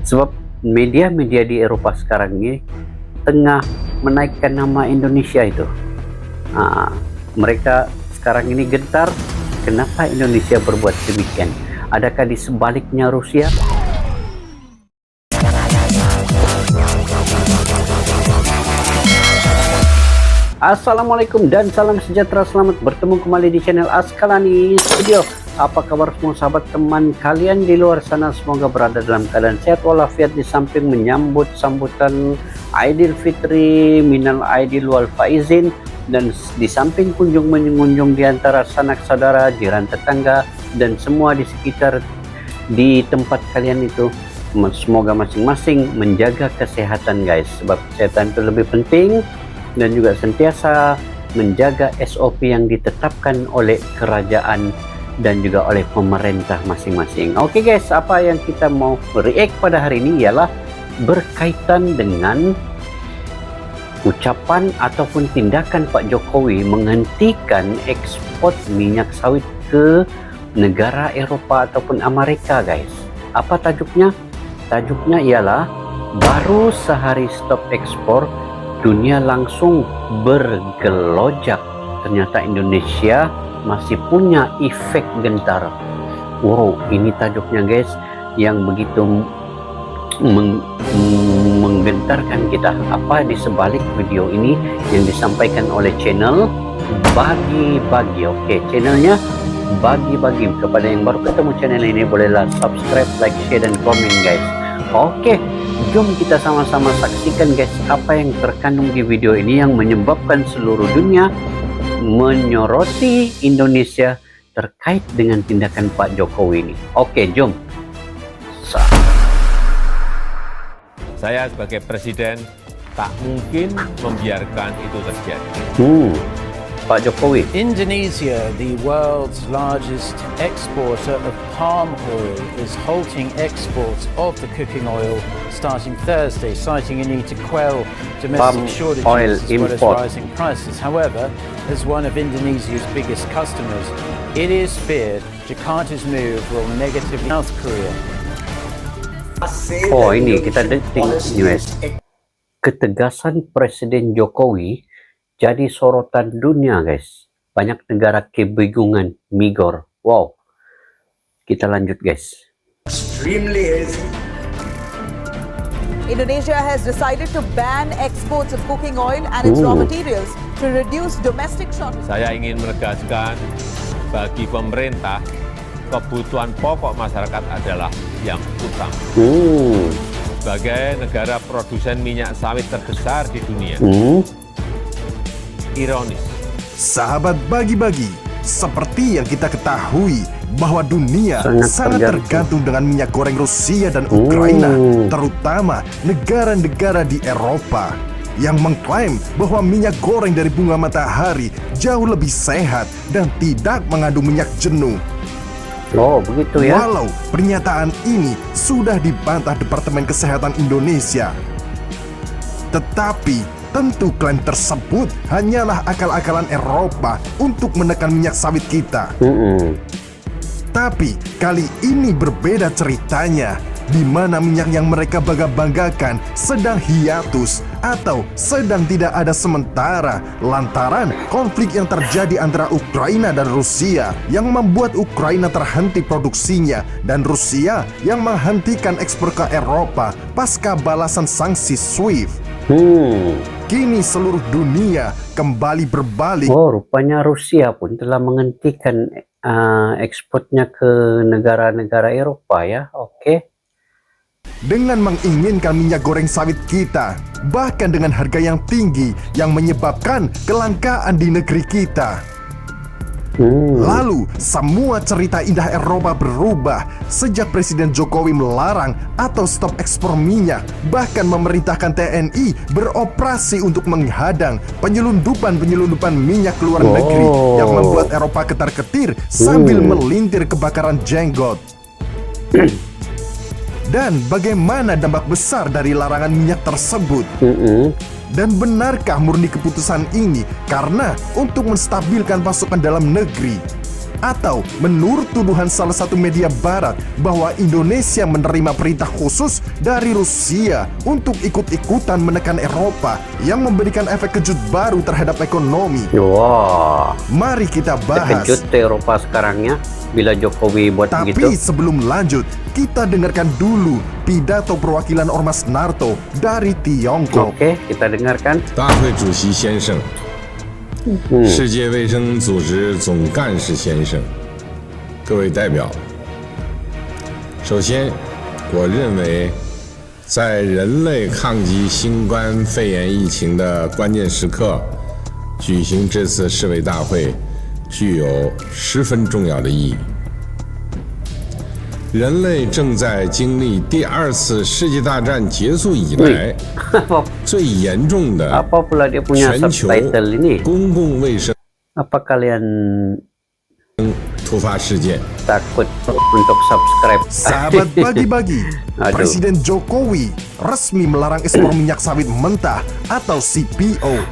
Sebab media-media di Eropa sekarang ini tengah menaikkan nama Indonesia itu. Mereka sekarang ini gentar, kenapa Indonesia berbuat demikian? Adakah di sebaliknya Rusia? Assalamualaikum dan salam sejahtera, selamat bertemu kembali di channel Askalani Studio. Apa kabar semua sahabat teman kalian di luar sana, semoga berada dalam keadaan sehat walafiat, di samping menyambut sambutan Aidil Fitri, minal aidil wal faizin, dan di samping kunjung mengunjung di antara sanak saudara, jiran tetangga, dan semua di sekitar di tempat kalian itu. Semoga masing-masing menjaga kesehatan guys, sebab kesehatan itu lebih penting, dan juga sentiasa menjaga SOP yang ditetapkan oleh kerajaan dan juga oleh pemerintah masing-masing. Oke guys, apa yang kita mau react pada hari ini ialah berkaitan dengan ucapan ataupun tindakan Pak Jokowi menghentikan ekspor minyak sawit ke negara Eropa ataupun Amerika guys. Apa tajuknya? Tajuknya ialah baru sehari stop ekspor, dunia langsung bergelojak. Ternyata Indonesia masih punya efek gentar. Wow, ini tajuknya guys, yang begitu menggentarkan kita. Apa di sebalik video ini yang disampaikan oleh channel Bagi-Bagi. Oke, channelnya Bagi-Bagi. Kepada yang baru ketemu channel ini, bolehlah subscribe, like, share, dan komen guys. Oke, jom kita sama-sama saksikan guys apa yang terkandung di video ini yang menyebabkan seluruh dunia menyoroti Indonesia terkait dengan tindakan Pak Jokowi ini. Oke, jom. Saya sebagai presiden tak mungkin membiarkan itu terjadi. Pak Jokowi. Indonesia, the world's largest exporter of palm oil, is halting exports of the cooking oil starting Thursday, citing a need to quell domestic shortages as well as rising prices. However, as one of Indonesia's biggest customers, it is feared Jakarta's move will negatively South Korea. Oh, ini kita tengok news. Ketegasan Presiden Jokowi jadi sorotan dunia guys. Banyak negara kebingungan, migor. Wow. Kita lanjut guys. Extremely easy. Indonesia has decided to ban exports of cooking oil and its raw materials to reduce domestic shortage. Saya ingin menegaskan bagi pemerintah, kebutuhan pokok masyarakat adalah yang utama. Sebagai negara produsen minyak sawit terbesar di dunia, ironis, sahabat Bagi-Bagi, seperti yang kita ketahui bahwa dunia sangat tergantung dengan minyak goreng Rusia dan Ukraina, terutama negara-negara di Eropa yang mengklaim bahwa minyak goreng dari bunga matahari jauh lebih sehat dan tidak mengandung minyak jenuh. Oh, begitu ya. Walau pernyataan ini sudah dibantah Departemen Kesehatan Indonesia, tetapi tentu klaim tersebut hanyalah akal-akalan Eropa untuk menekan minyak sawit kita. Tapi kali ini berbeda ceritanya, di mana minyak yang mereka bangga-banggakan sedang hiatus atau sedang tidak ada sementara lantaran konflik yang terjadi antara Ukraina dan Rusia yang membuat Ukraina terhenti produksinya dan Rusia yang menghentikan ekspor ke Eropa pasca balasan sanksi SWIFT. Kini seluruh dunia kembali berbalik. Oh, rupanya Rusia pun telah menghentikan ekspornya ke negara-negara Eropa ya. Oke. Dengan menginginkan minyak goreng sawit kita, bahkan dengan harga yang tinggi yang menyebabkan kelangkaan di negeri kita. Lalu, semua cerita indah Eropa berubah sejak Presiden Jokowi melarang atau stop ekspor minyak, bahkan memerintahkan TNI beroperasi untuk menghadang penyelundupan minyak ke luar negeri yang membuat Eropa ketar-ketir sambil melintir kebakaran jenggot. Dan bagaimana dampak besar dari larangan minyak tersebut? Dan benarkah murni keputusan ini karena untuk menstabilkan pasokan dalam negeri? Atau menurut tuduhan salah satu media barat bahwa Indonesia menerima perintah khusus dari Rusia untuk ikut-ikutan menekan Eropa yang memberikan efek kejut baru terhadap ekonomi. Wah, Mari kita bahas. terkejut Eropa sekarangnya bila Jokowi buat Tapi begitu. sebelum lanjut, kita dengarkan dulu pidato perwakilan Ormas NATO dari Tiongkok. Oke, kita dengarkan. 大会主席先生，世界卫生组织总干事先生，各位代表，首先，我认为，在人类抗击新冠肺炎疫情的关键时刻，举行这次世卫大会，具有十分重要的意义。人类正在经历第二次世界大战结束以来最严重的 Apa pula dia punya 全球 subtitle ini? 公共卫生 Apa kalian 突发事件。 takut untuk subscribe? Sahabat bagi-bagi, Aduh. Presiden Jokowi resmi melarang ekspor minyak sawit mentah atau CPO.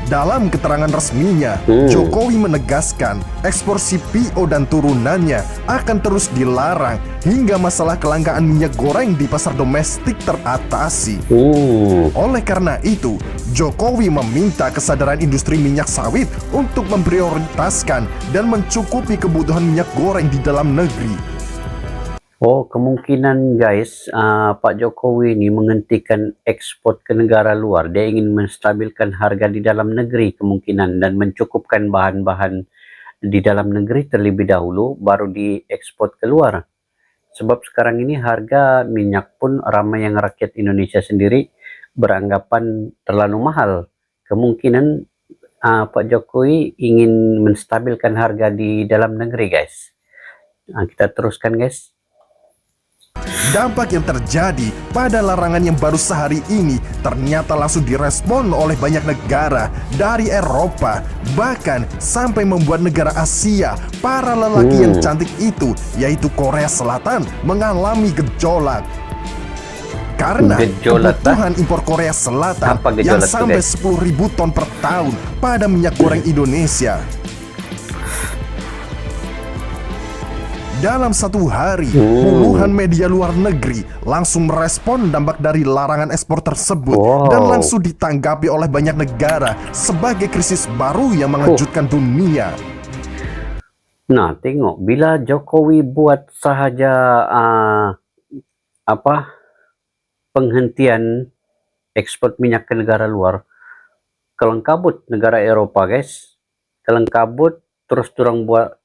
Dalam keterangan resminya, Jokowi menegaskan ekspor CPO dan turunannya akan terus dilarang hingga masalah kelangkaan minyak goreng di pasar domestik teratasi. Oleh karena itu, Jokowi meminta kesadaran industri minyak sawit untuk memprioritaskan dan mencukupi kebutuhan minyak goreng di dalam negeri. Oh, kemungkinan guys, Pak Jokowi ini menghentikan ekspor ke negara luar. Dia ingin menstabilkan harga di dalam negeri kemungkinan dan mencukupkan bahan-bahan di dalam negeri terlebih dahulu, baru diekspor keluar. Sebab sekarang ini harga minyak pun ramai yang rakyat Indonesia sendiri beranggapan terlalu mahal. Kemungkinan Pak Jokowi ingin menstabilkan harga di dalam negeri guys. Kita teruskan guys. Dampak yang terjadi pada larangan yang baru sehari ini ternyata langsung direspon oleh banyak negara dari Eropa, bahkan sampai membuat negara Asia, para lelaki yang cantik itu, yaitu Korea Selatan, mengalami gejolak. Karena Gejolak, kebutuhan impor Korea Selatan Apa yang gejolak itu, sampai guys? 10.000 ton per tahun pada minyak goreng Indonesia. Dalam satu hari, puluhan media luar negeri langsung merespon dampak dari larangan ekspor tersebut dan langsung ditanggapi oleh banyak negara sebagai krisis baru yang mengejutkan dunia. Nah, tengok bila Jokowi buat sahaja penghentian ekspor minyak ke negara luar, kelengkabut negara Eropa guys, kelengkabut terus turang buat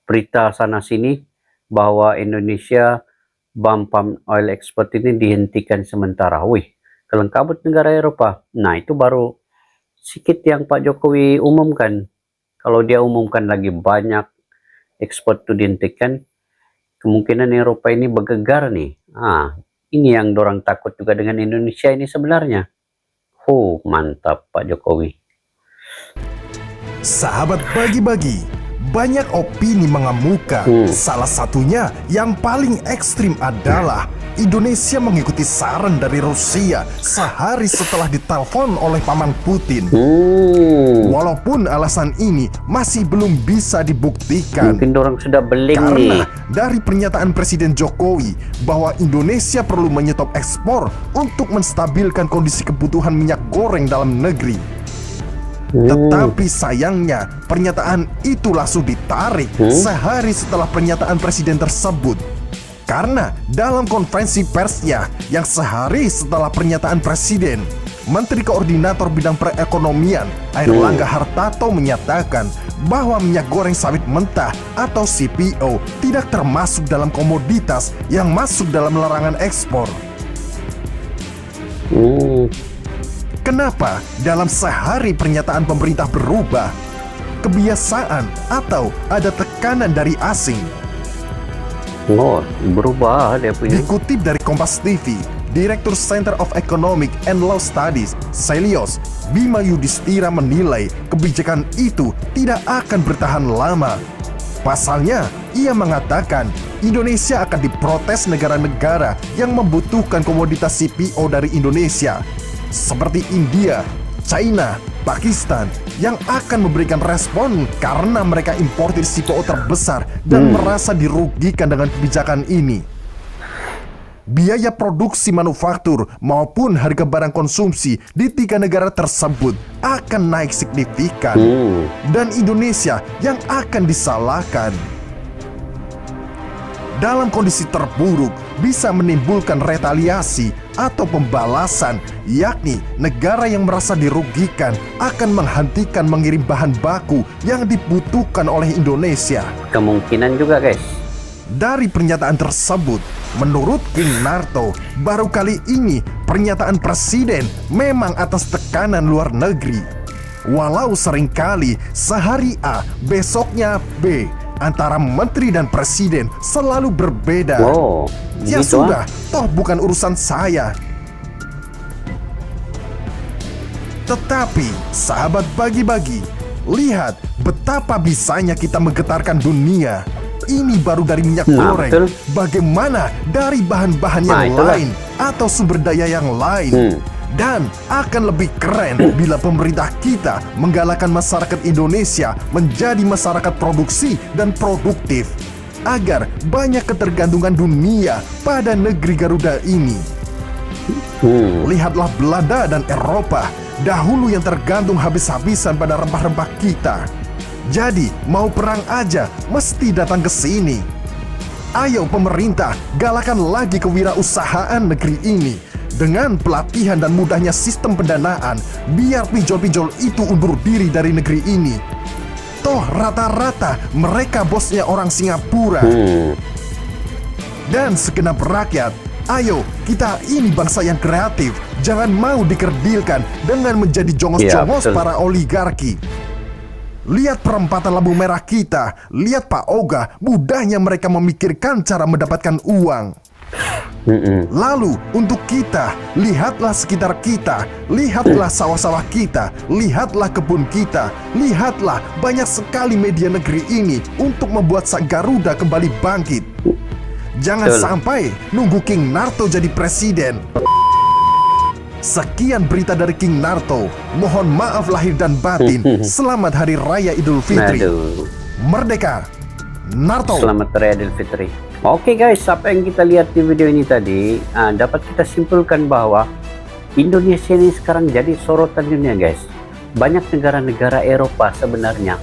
berita sana sini bahwa Indonesia palm oil export ini dihentikan sementara. Wih, kelengkabut negara Eropa. Nah, itu baru sedikit yang Pak Jokowi umumkan. Kalau dia umumkan lagi banyak ekspor itu dihentikan, kemungkinan Eropa ini bergegar nih. Ini yang dorang takut juga dengan Indonesia ini sebenarnya. Mantap Pak Jokowi. Sahabat bagi-bagi, banyak opini mengemuka. Salah satunya yang paling ekstrim adalah Indonesia mengikuti saran dari Rusia sehari setelah ditelepon oleh Paman Putin. Walaupun alasan ini masih belum bisa dibuktikan. Mungkin orang sudah beling Karena nih. dari pernyataan Presiden Jokowi bahwa Indonesia perlu menyetop ekspor untuk menstabilkan kondisi kebutuhan minyak goreng dalam negeri. Tetapi sayangnya pernyataan itu langsung ditarik sehari setelah pernyataan presiden tersebut. Karena dalam konferensi persnya yang sehari setelah pernyataan presiden, Menteri Koordinator Bidang Perekonomian Airlangga Hartarto menyatakan bahwa minyak goreng sawit mentah atau CPO tidak termasuk dalam komoditas yang masuk dalam larangan ekspor. Kenapa dalam sehari pernyataan pemerintah berubah? Kebiasaan atau ada tekanan dari asing? Berubah dia punya. Dikutip dari Kompas TV, Direktur Center of Economic and Law Studies, Celios Bima Yudhistira menilai kebijakan itu tidak akan bertahan lama. Pasalnya, ia mengatakan Indonesia akan diprotes negara-negara yang membutuhkan komoditas CPO dari Indonesia, seperti India, China, Pakistan yang akan memberikan respon karena mereka importir CPO terbesar dan merasa dirugikan dengan kebijakan ini. Biaya produksi manufaktur maupun harga barang konsumsi di 3 negara tersebut akan naik signifikan, dan Indonesia yang akan disalahkan. Dalam kondisi terburuk bisa menimbulkan retaliasi atau pembalasan, yakni negara yang merasa dirugikan akan menghentikan mengirim bahan baku yang dibutuhkan oleh Indonesia. Kemungkinan juga guys. Dari pernyataan tersebut, menurut King Narto, baru kali ini pernyataan presiden memang atas tekanan luar negeri. Walau seringkali sehari A, besoknya B, antara menteri dan presiden selalu berbeda. Oh, Ya gitu sudah, toh bukan urusan saya. Tetapi, sahabat bagi-bagi, lihat betapa bisanya kita menggetarkan dunia. Ini baru dari minyak goreng. betul. Bagaimana dari bahan-bahan yang itulah. lain atau sumber daya yang lain? Dan akan lebih keren bila pemerintah kita menggalakkan masyarakat Indonesia menjadi masyarakat produksi dan produktif, agar banyak ketergantungan dunia pada negeri Garuda ini. Lihatlah Belanda dan Eropa, dahulu yang tergantung habis-habisan pada rempah-rempah kita. Jadi, mau perang aja mesti datang ke sini. Ayo pemerintah, galakan lagi kewirausahaan negeri ini dengan pelatihan dan mudahnya sistem pendanaan, biar pinjol-pinjol itu undur diri dari negeri ini. Toh rata-rata mereka bosnya orang Singapura. Dan segenap rakyat, ayo kita ini bangsa yang kreatif, jangan mau dikerdilkan dengan menjadi jongos-jongos betul. para oligarki. Lihat perempatan lampu merah kita, lihat Pak Oga, mudahnya mereka memikirkan cara mendapatkan uang. Lalu untuk kita, lihatlah sekitar kita, lihatlah sawah-sawah kita, lihatlah kebun kita, lihatlah banyak sekali media negeri ini untuk membuat sang Garuda kembali bangkit. Jangan Betul. sampai nunggu King Narto jadi presiden. Sekian berita dari King Narto. Mohon maaf lahir dan batin. Selamat Hari Raya Idul Fitri. Aduh. Merdeka, Narto. Selamat Raya Idul Fitri. Oke guys, apa yang kita lihat di video ini tadi, dapat kita simpulkan bahwa Indonesia ini sekarang jadi sorotan dunia guys. Banyak negara-negara Eropa sebenarnya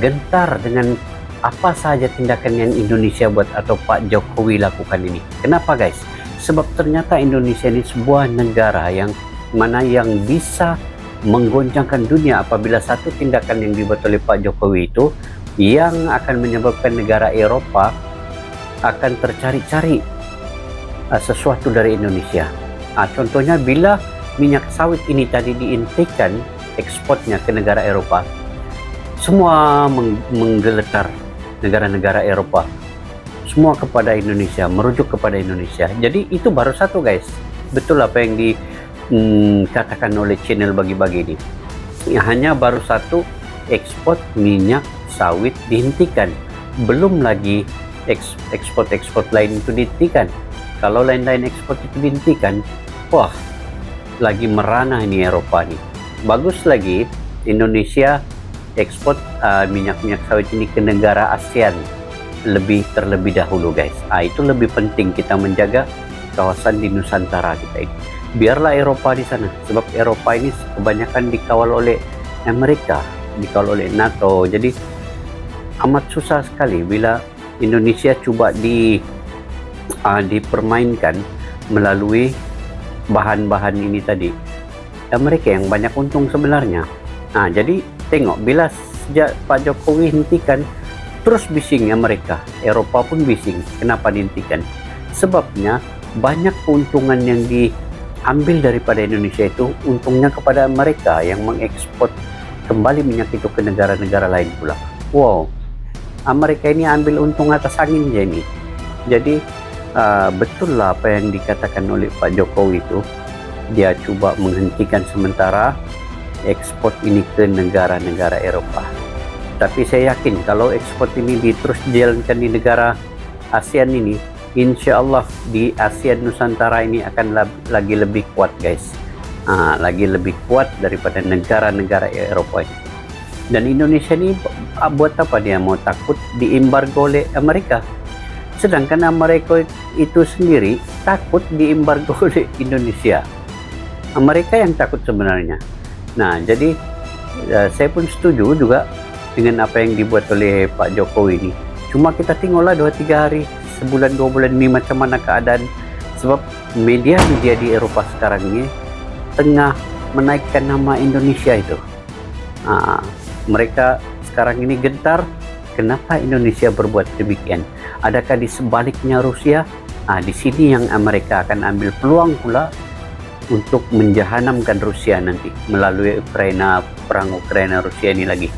gentar dengan apa saja tindakan yang Indonesia buat atau Pak Jokowi lakukan ini. Kenapa guys? Sebab ternyata Indonesia ini sebuah negara yang mana yang bisa menggoncangkan dunia apabila satu tindakan yang dibuat oleh Pak Jokowi itu yang akan menyebabkan negara Eropa akan tercari-cari sesuatu dari Indonesia. Contohnya bila minyak sawit ini tadi dihentikan ekspornya ke negara Eropa, semua menggeletar negara-negara Eropa, semua kepada Indonesia, merujuk kepada Indonesia. Jadi itu baru satu guys, betul apa yang dikatakan oleh channel bagi-bagi ini. Hanya baru satu, ekspor minyak sawit dihentikan, belum lagi ekspor lain itu dihentikan. Kalau lain-lain ekspor itu dihentikan, wah, lagi merana ini Eropa nih. Bagus lagi Indonesia ekspor minyak sawit ini ke negara ASEAN terlebih dahulu guys. Itu lebih penting kita menjaga kawasan di Nusantara kita ini. Biarlah Eropa di sana, sebab Eropa ini kebanyakan dikawal oleh Amerika, dikawal oleh NATO. Jadi amat susah sekali bila Indonesia coba dipermainkan melalui bahan-bahan ini tadi. Mereka yang banyak untung sebenarnya. Jadi tengok, bila sejak Pak Jokowi hentikan, terus bising Amerika, Eropa pun bising. Kenapa dihentikan? Sebabnya banyak keuntungan yang diambil daripada Indonesia itu untungnya kepada mereka yang mengekspor kembali minyak itu ke negara-negara lain pula. Wow, Amerika ini ambil untung atas angin ya ini. Jadi betul lah apa yang dikatakan oleh Pak Jokowi itu. Dia coba menghentikan sementara ekspor ini ke negara-negara Eropa. Tapi saya yakin kalau ekspor ini terus dijalankan di negara ASEAN ini, insya Allah di ASEAN Nusantara ini akan lagi lebih kuat guys. lagi lebih kuat daripada negara-negara Eropa ini. Dan Indonesia ini buat apa dia mau takut diembargo oleh Amerika? Sedangkan Amerika itu sendiri takut diembargo oleh Indonesia. Amerika yang takut sebenarnya. Nah, jadi saya pun setuju juga dengan apa yang dibuat oleh Pak Jokowi ini. Cuma kita tinggallah 2-3 hari, sebulan 2 bulan ini macam mana keadaan. Sebab media di Eropa sekarang ini tengah menaikkan nama Indonesia itu. Mereka sekarang ini gentar, kenapa Indonesia berbuat demikian? Adakah di sebaliknya Rusia? Di sini yang Amerika akan ambil peluang pula untuk menjahanamkan Rusia nanti melalui perang Ukraina Rusia ini lagi.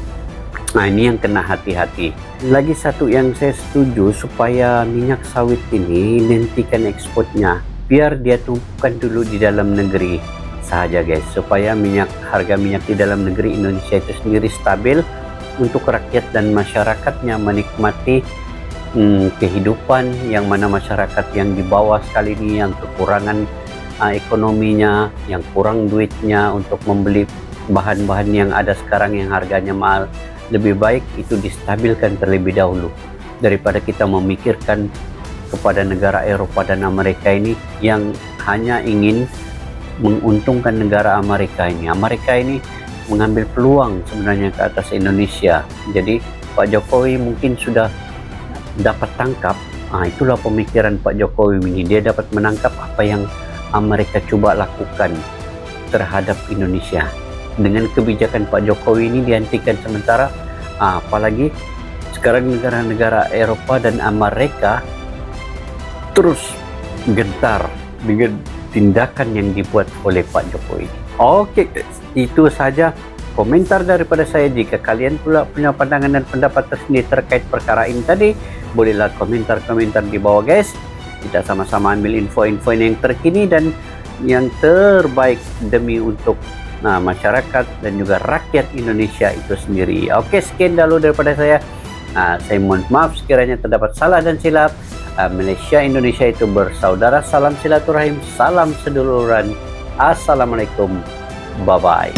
Ini yang kena hati-hati. Lagi satu yang saya setuju, supaya minyak sawit ini dihentikan ekspornya, biar dia tumpukan dulu di dalam negeri saja guys, supaya harga minyak di dalam negeri Indonesia itu sendiri stabil untuk rakyat dan masyarakatnya menikmati kehidupan, yang mana masyarakat yang di bawah sekali ini yang kekurangan ekonominya, yang kurang duitnya untuk membeli bahan-bahan yang ada sekarang yang harganya mahal, lebih baik itu distabilkan terlebih dahulu daripada kita memikirkan kepada negara Eropa dan Amerika ini yang hanya ingin menguntungkan negara Amerika ini. Amerika ini mengambil peluang sebenarnya ke atas Indonesia. Jadi Pak Jokowi mungkin sudah dapat tangkap, itulah pemikiran Pak Jokowi ini. Dia dapat menangkap apa yang Amerika coba lakukan terhadap Indonesia. Dengan kebijakan Pak Jokowi ini dihentikan sementara, apalagi sekarang negara-negara Eropa dan Amerika terus gentar dengan tindakan yang dibuat oleh Pak Jokowi. Oke, itu saja komentar daripada saya. Jika kalian pula punya pandangan dan pendapat tersendiri terkait perkara ini tadi, bolehlah komentar-komentar di bawah guys. Kita sama-sama ambil info-info yang terkini dan yang terbaik demi untuk masyarakat dan juga rakyat Indonesia itu sendiri. Oke, sekian dahulu daripada saya. Saya mohon maaf sekiranya terdapat salah dan silap. Malaysia Indonesia itu bersaudara, salam silaturahim, salam seduluran. Assalamualaikum, bye bye.